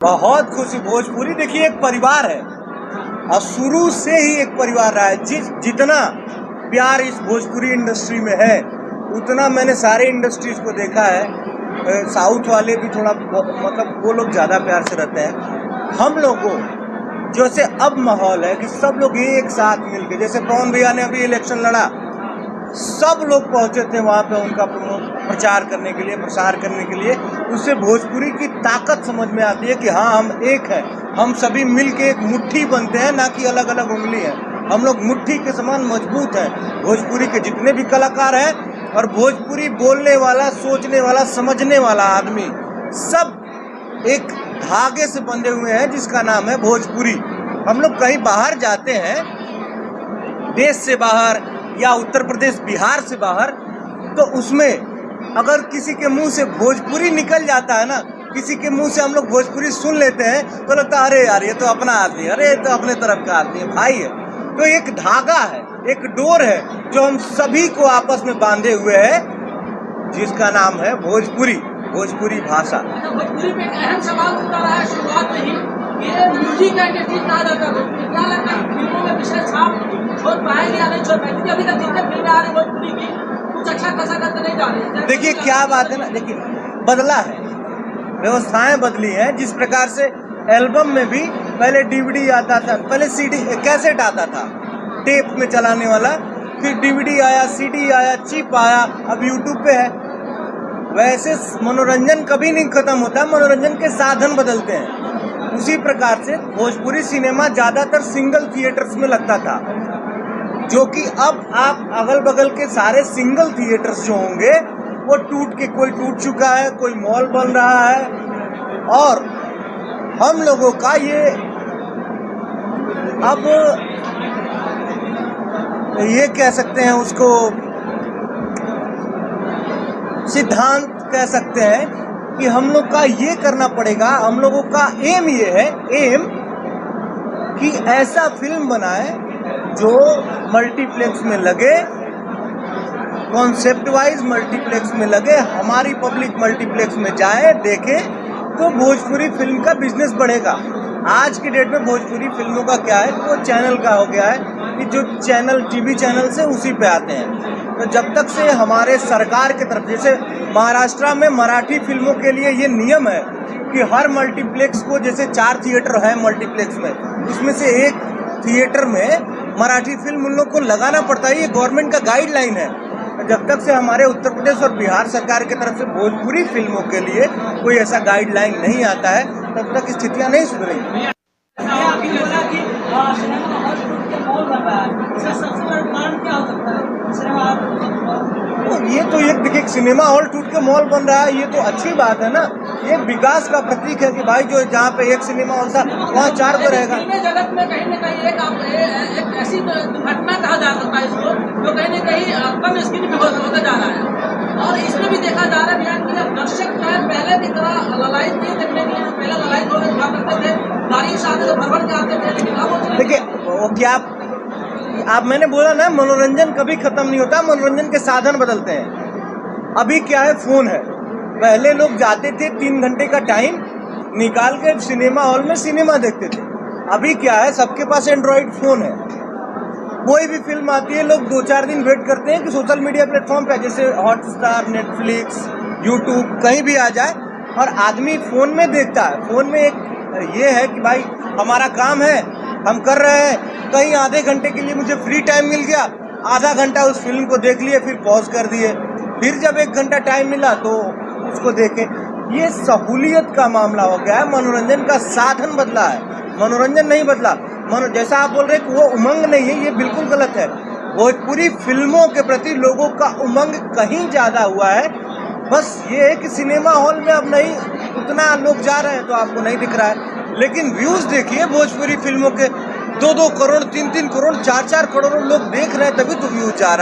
बहुत खुशी। भोजपुरी देखिए एक परिवार है और शुरू से ही एक परिवार रहा है। जितना प्यार इस भोजपुरी इंडस्ट्री में है उतना मैंने सारे इंडस्ट्रीज को देखा है। साउथ वाले भी थोड़ा मतलब वो लोग ज़्यादा प्यार से रहते हैं। हम लोगों जैसे अब माहौल है कि सब लोग एक साथ मिलके, जैसे पवन भैया ने अभी इलेक्शन लड़ा, सब लोग पहुंचे थे वहाँ पे उनका प्रचार करने के लिए, प्रसार करने के लिए। उससे भोजपुरी की ताकत समझ में आती है कि हाँ हम एक हैं, हम सभी मिलके एक मुट्ठी बनते हैं, ना कि अलग अलग उंगली हैं। हम लोग मुट्ठी के समान मजबूत हैं। भोजपुरी के जितने भी कलाकार हैं और भोजपुरी बोलने वाला, सोचने वाला, समझने वाला आदमी, सब एक धागे से बंधे हुए हैं जिसका नाम है भोजपुरी। हम लोग कहीं बाहर जाते हैं, देश से बाहर या उत्तर प्रदेश बिहार से बाहर, तो उसमें अगर किसी के मुंह से भोजपुरी निकल जाता है ना, किसी के मुंह से हम लोग भोजपुरी सुन लेते हैं तो लगता है अरे यार ये तो अपना आदमी है, अरे ये तो अपने तरफ का आदमी है, भाई है। तो एक धागा है, एक डोर है जो हम सभी को आपस में बांधे हुए है, जिसका नाम है भोजपुरी, भोजपुरी भाषा। भोजपुरी पे एक अहम सवाल उठता रहा है शुरुआत में ही, ये म्यूजिक का इंडस्ट्री कहा जाता है, क्या लगता है फिल्मों में विशेष छाप छोड़ पाएंगे या नहीं छोड़ पाएंगे? अभी तक जितने फिल्में आ रही भोजपुरी की कुछ अच्छा खासा करते नहीं जा रही। देखिए क्या बात है ना, देखिए बदला है, व्यवस्थाएं बदली हैं। जिस प्रकार से एल्बम में भी पहले डीवीडी आता था, पहले सीडी कैसेट आता था टेप में चलाने वाला, फिर डीवीडी आया, सीडी आया, चिप आया, अब यूट्यूब पे है। वैसे मनोरंजन कभी नहीं खत्म होता, मनोरंजन के साधन बदलते हैं। उसी प्रकार से भोजपुरी सिनेमा ज्यादातर सिंगल थिएटर्स में लगता था, जो कि अब आप अगल बगल के सारे सिंगल थिएटर्स जो होंगे वो टूट के, कोई टूट चुका है, कोई मॉल बन रहा है। और हम लोगों का ये अब ये कह सकते हैं, उसको सिद्धांत कह सकते हैं कि हम लोग का ये करना पड़ेगा, हम लोगों का एम ये है, एम कि ऐसा फिल्म बनाए जो मल्टीप्लेक्स में लगे, कॉन्सेप्ट वाइज मल्टीप्लेक्स में लगे, हमारी पब्लिक मल्टीप्लेक्स में जाए, देखे, तो भोजपुरी फिल्म का बिजनेस बढ़ेगा। आज की डेट में भोजपुरी फिल्मों का क्या है, वो चैनल का हो गया है कि जो चैनल टीवी चैनल से उसी पे आते हैं। तो जब तक से हमारे सरकार की तरफ, जैसे महाराष्ट्र में मराठी फिल्मों के लिए ये नियम है कि हर मल्टीप्लेक्स को, जैसे 4 थिएटर है मल्टीप्लेक्स में, उसमें से एक थिएटर में मराठी फिल्म उन लोग को लगाना पड़ता है। ये गवर्नमेंट का गाइडलाइन है। जब तक से हमारे उत्तर प्रदेश और बिहार सरकार की तरफ से भोजपुरी फिल्मों के लिए कोई ऐसा गाइडलाइन नहीं आता है, तब तक स्थितियां नहीं सुधरेंगी। ये तो एक देखिए, सिनेमा हॉल टूट के मॉल बन रहा है, ये तो अच्छी बात है ना। ये विकास का प्रतीक है कि भाई जो जहाँ पे एक सिनेमा हॉल था वहाँ 4 तो रहेगा। जगत में कहीं न कहीं एक ऐसी दुर्घटना कहा जा सकता है इसको, जो कहीं न कहीं कम स्क्रीन में होता जा रहा है। और इसमें भी देखा जा रहा है कि दर्शक जो है पहले की तरह ललायत नहीं देखने के लिए, पहले ललायत लोग हुआ करते थे, बारिश आते तो भर के आते थे, लेकिन अब देखिए वो क्या आप मैंने बोला ना, मनोरंजन कभी खत्म नहीं होता, मनोरंजन के साधन बदलते हैं। अभी क्या है, फोन है। पहले लोग जाते थे 3 घंटे का टाइम निकाल के सिनेमा हॉल में सिनेमा देखते थे। अभी क्या है, सबके पास एंड्रॉइड फोन है। कोई भी फिल्म आती है, लोग 2-4 दिन वेट करते हैं कि सोशल मीडिया प्लेटफॉर्म पे, जैसे हॉटस्टार, नेटफ्लिक्स, यूट्यूब, कहीं भी आ जाए और आदमी फोन में देखता है। फोन में एक ये है कि भाई हमारा काम है, हम कर रहे हैं, कहीं आधे घंटे के लिए मुझे फ्री टाइम मिल गया, आधा घंटा उस फिल्म को देख लिए, फिर पॉज कर दिए, फिर जब 1 घंटा टाइम मिला तो उसको देखे। ये सहूलियत का मामला हो गया है, मनोरंजन का साधन बदला है, मनोरंजन नहीं बदला। जैसा आप बोल रहे हैं कि वो उमंग नहीं है, ये बिल्कुल गलत है। भोजपुरी फिल्मों के प्रति लोगों का उमंग कहीं ज्यादा हुआ है। बस ये है कि सिनेमा हॉल में अब नहीं उतना लोग जा रहे हैं तो आपको नहीं दिख रहा है, लेकिन व्यूज देखिए भोजपुरी फिल्मों के, 2-2 करोड़, 3-3 करोड़, 4-4 करोड़ लोग देख रहे हैं, तभी तो व्यूज जा रहा है।